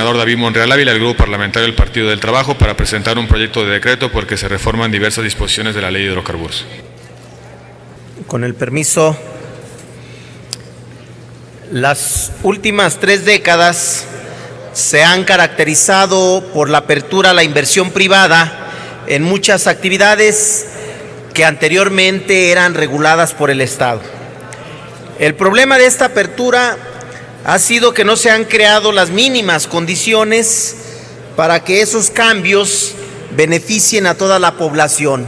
Senador David Monreal Ávila, del Grupo Parlamentario del Partido del Trabajo, para presentar un proyecto de decreto por el que se reforman diversas disposiciones de la Ley de Hidrocarburos. Con el permiso, las últimas 3 décadas se han caracterizado por la apertura a la inversión privada en muchas actividades que anteriormente eran reguladas por el Estado. El problema de esta apertura ha sido que no se han creado las mínimas condiciones para que esos cambios beneficien a toda la población.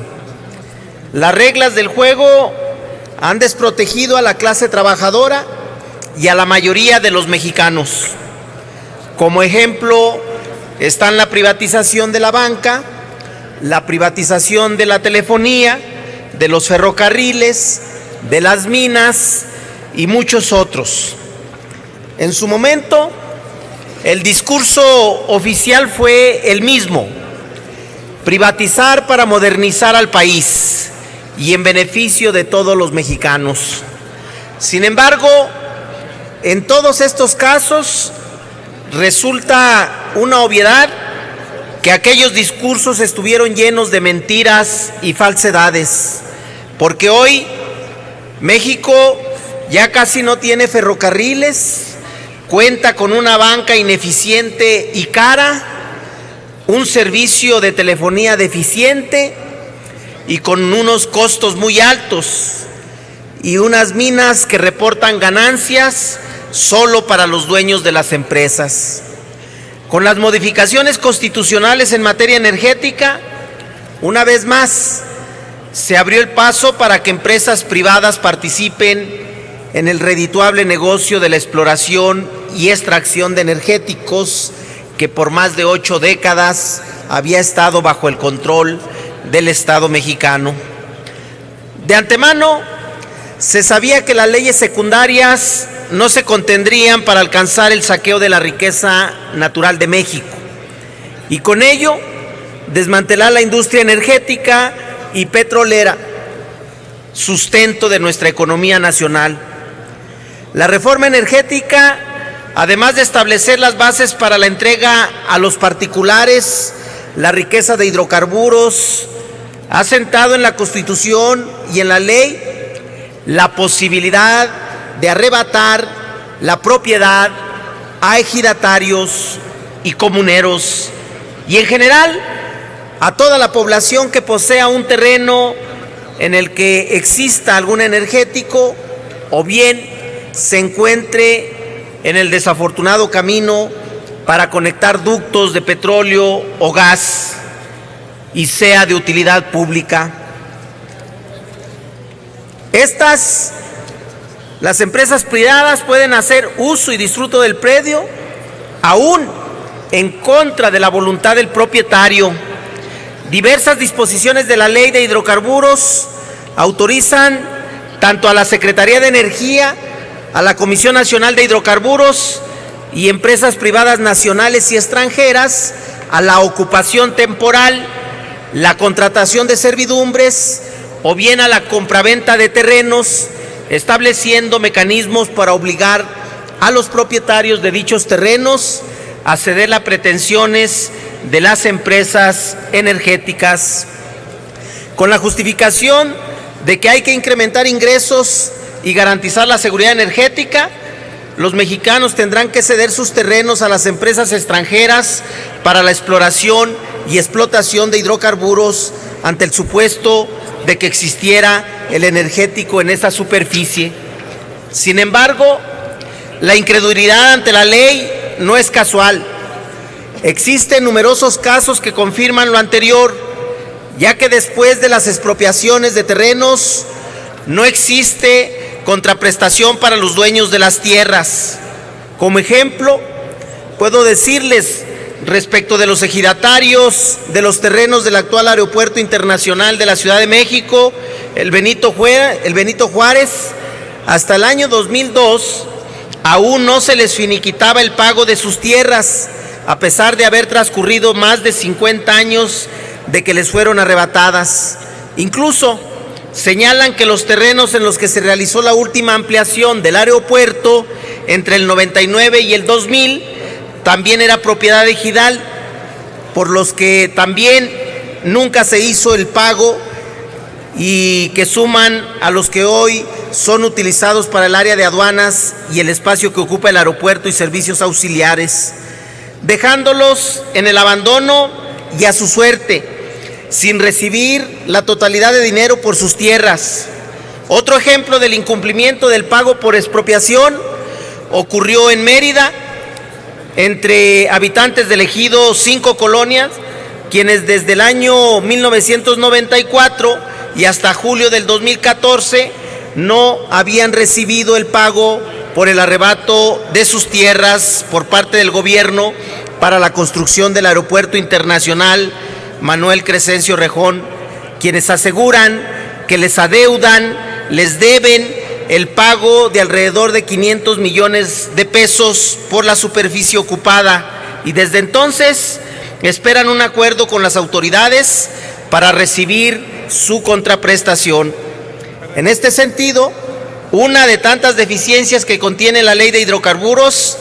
Las reglas del juego han desprotegido a la clase trabajadora y a la mayoría de los mexicanos. Como ejemplo están la privatización de la banca, la privatización de la telefonía, de los ferrocarriles, de las minas y muchos otros. En su momento, el discurso oficial fue el mismo: privatizar para modernizar al país y en beneficio de todos los mexicanos. Sin embargo, en todos estos casos resulta una obviedad que aquellos discursos estuvieron llenos de mentiras y falsedades, porque hoy México ya casi no tiene ferrocarriles, cuenta con una banca ineficiente y cara, un servicio de telefonía deficiente y con unos costos muy altos, y unas minas que reportan ganancias solo para los dueños de las empresas. Con las modificaciones constitucionales en materia energética, una vez más se abrió el paso para que empresas privadas participen en el redituable negocio de la exploración y extracción de energéticos que por más de 8 décadas había estado bajo el control del Estado mexicano. De antemano se sabía que las leyes secundarias no se contendrían para alcanzar el saqueo de la riqueza natural de México y con ello desmantelar la industria energética y petrolera, sustento de nuestra economía nacional. La reforma energética, además de establecer las bases para la entrega a los particulares la riqueza de hidrocarburos, ha sentado en la Constitución y en la ley la posibilidad de arrebatar la propiedad a ejidatarios y comuneros y en general a toda la población que posea un terreno en el que exista algún energético o bien se encuentre en el desafortunado camino para conectar ductos de petróleo o gas y sea de utilidad pública. Las empresas privadas pueden hacer uso y disfruto del predio, aún en contra de la voluntad del propietario. Diversas disposiciones de la Ley de Hidrocarburos autorizan tanto a la Secretaría de Energía, a la Comisión Nacional de Hidrocarburos y empresas privadas nacionales y extranjeras a la ocupación temporal, la contratación de servidumbres o bien a la compraventa de terrenos, estableciendo mecanismos para obligar a los propietarios de dichos terrenos a ceder las pretensiones de las empresas energéticas, con la justificación de que hay que incrementar ingresos y garantizar la seguridad energética. Los mexicanos tendrán que ceder sus terrenos a las empresas extranjeras para la exploración y explotación de hidrocarburos ante el supuesto de que existiera el energético en esa superficie. Sin embargo, la incredulidad ante la ley no es casual. Existen numerosos casos que confirman lo anterior, ya que después de las expropiaciones de terrenos no existe contraprestación para los dueños de las tierras. Como ejemplo, puedo decirles respecto de los ejidatarios de los terrenos del actual Aeropuerto Internacional de la Ciudad de México, el Benito Juárez, hasta el año 2002 aún no se les finiquitaba el pago de sus tierras, a pesar de haber transcurrido más de 50 años de que les fueron arrebatadas. Incluso señalan que los terrenos en los que se realizó la última ampliación del aeropuerto entre el 99 y el 2000 también era propiedad de Ejidal, por los que también nunca se hizo el pago y que suman a los que hoy son utilizados para el área de aduanas y el espacio que ocupa el aeropuerto y servicios auxiliares, dejándolos en el abandono y a su suerte, sin recibir la totalidad de dinero por sus tierras. Otro ejemplo del incumplimiento del pago por expropiación ocurrió en Mérida, entre habitantes del ejido 5 colonias, quienes desde el año 1994 y hasta julio del 2014 no habían recibido el pago por el arrebato de sus tierras por parte del gobierno para la construcción del Aeropuerto Internacional Manuel Crescencio Rejón, quienes aseguran que les adeudan, les deben el pago de alrededor de 500 millones de pesos por la superficie ocupada, y desde entonces esperan un acuerdo con las autoridades para recibir su contraprestación. En este sentido, una de tantas deficiencias que contiene la Ley de Hidrocarburos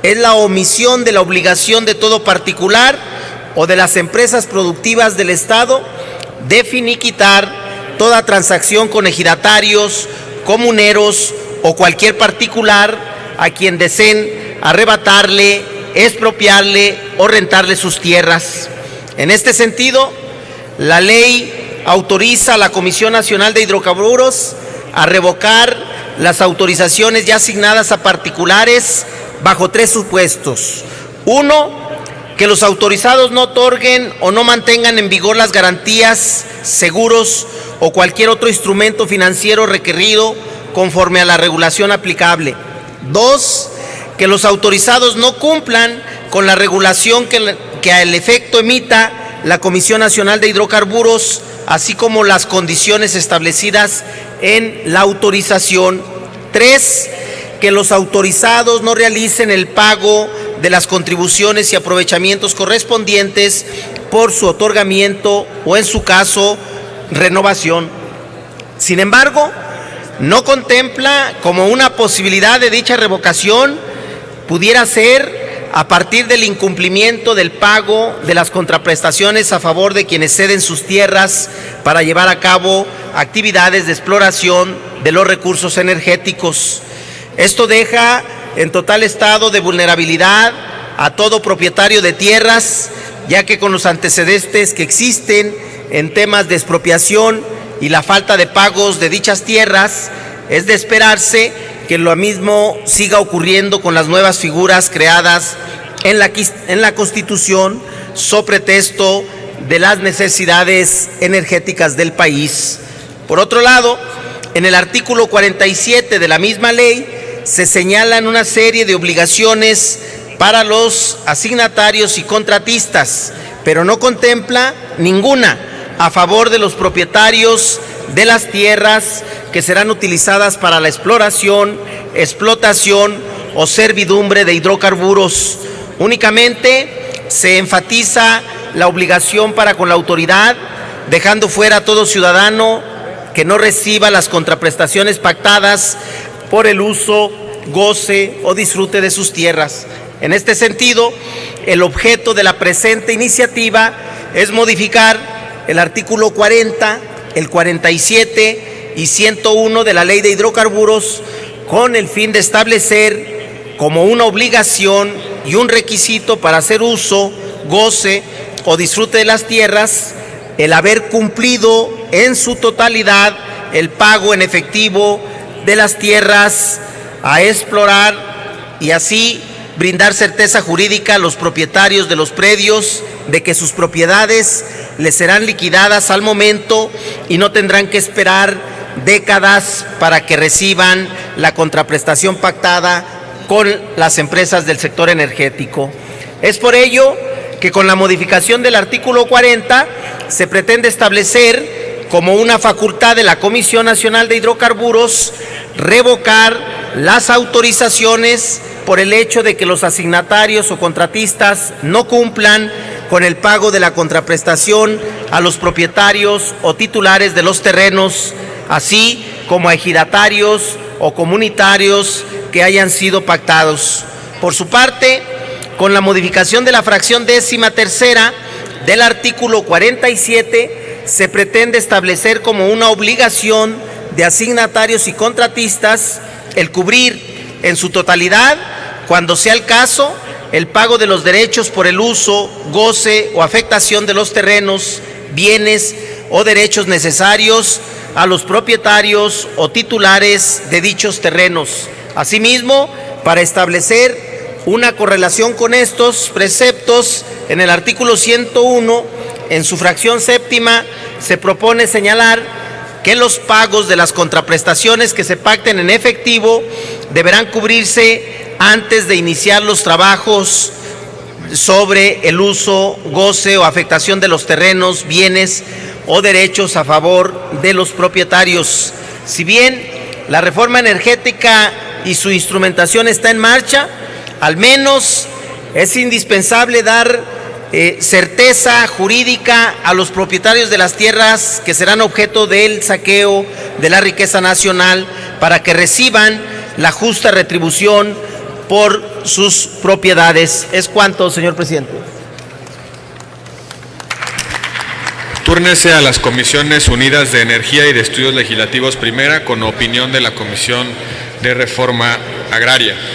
es la omisión de la obligación de todo particular o de las empresas productivas del Estado de finiquitar toda transacción con ejidatarios, comuneros o cualquier particular a quien deseen arrebatarle, expropiarle o rentarle sus tierras. En este sentido, la ley autoriza a la Comisión Nacional de Hidrocarburos a revocar las autorizaciones ya asignadas a particulares bajo 3 supuestos. 1, que los autorizados no otorguen o no mantengan en vigor las garantías, seguros o cualquier otro instrumento financiero requerido conforme a la regulación aplicable. 2, que los autorizados no cumplan con la regulación que al efecto emita la Comisión Nacional de Hidrocarburos, así como las condiciones establecidas en la autorización. 3, que los autorizados no realicen el pago de las contribuciones y aprovechamientos correspondientes por su otorgamiento o, en su caso, renovación. Sin embargo, no contempla como una posibilidad de dicha revocación pudiera ser a partir del incumplimiento del pago de las contraprestaciones a favor de quienes ceden sus tierras para llevar a cabo actividades de exploración de los recursos energéticos. Esto deja en total estado de vulnerabilidad a todo propietario de tierras, ya que con los antecedentes que existen en temas de expropiación y la falta de pagos de dichas tierras, es de esperarse que lo mismo siga ocurriendo con las nuevas figuras creadas en la Constitución sobre pretexto de las necesidades energéticas del país. Por otro lado, en el artículo 47 de la misma ley se señalan una serie de obligaciones para los asignatarios y contratistas, pero no contempla ninguna a favor de los propietarios de las tierras que serán utilizadas para la exploración, explotación o servidumbre de hidrocarburos. Únicamente se enfatiza la obligación para con la autoridad, dejando fuera a todo ciudadano que no reciba las contraprestaciones pactadas por el uso, goce o disfrute de sus tierras. En este sentido, el objeto de la presente iniciativa es modificar el artículo 40, el 47 y 101 de la Ley de Hidrocarburos con el fin de establecer como una obligación y un requisito para hacer uso, goce o disfrute de las tierras el haber cumplido en su totalidad el pago en efectivo de las tierras a explorar y así brindar certeza jurídica a los propietarios de los predios de que sus propiedades les serán liquidadas al momento y no tendrán que esperar décadas para que reciban la contraprestación pactada con las empresas del sector energético. Es por ello que con la modificación del artículo 40 se pretende establecer como una facultad de la Comisión Nacional de Hidrocarburos revocar las autorizaciones por el hecho de que los asignatarios o contratistas no cumplan con el pago de la contraprestación a los propietarios o titulares de los terrenos, así como a ejidatarios o comunitarios que hayan sido pactados. Por su parte, con la modificación de la fracción 13ª del artículo 47, se pretende establecer como una obligación de asignatarios y contratistas el cubrir en su totalidad, cuando sea el caso, el pago de los derechos por el uso, goce o afectación de los terrenos, bienes o derechos necesarios a los propietarios o titulares de dichos terrenos. Asimismo, para establecer una correlación con estos preceptos, en el artículo 101, en su fracción séptima, se propone señalar que los pagos de las contraprestaciones que se pacten en efectivo deberán cubrirse antes de iniciar los trabajos sobre el uso, goce o afectación de los terrenos, bienes o derechos a favor de los propietarios. Si bien la reforma energética y su instrumentación está en marcha, al menos es indispensable dar certeza jurídica a los propietarios de las tierras que serán objeto del saqueo de la riqueza nacional para que reciban la justa retribución por sus propiedades. Es cuanto, señor presidente. Túrnese a las Comisiones Unidas de Energía y de Estudios Legislativos primera, con opinión de la Comisión de Reforma Agraria.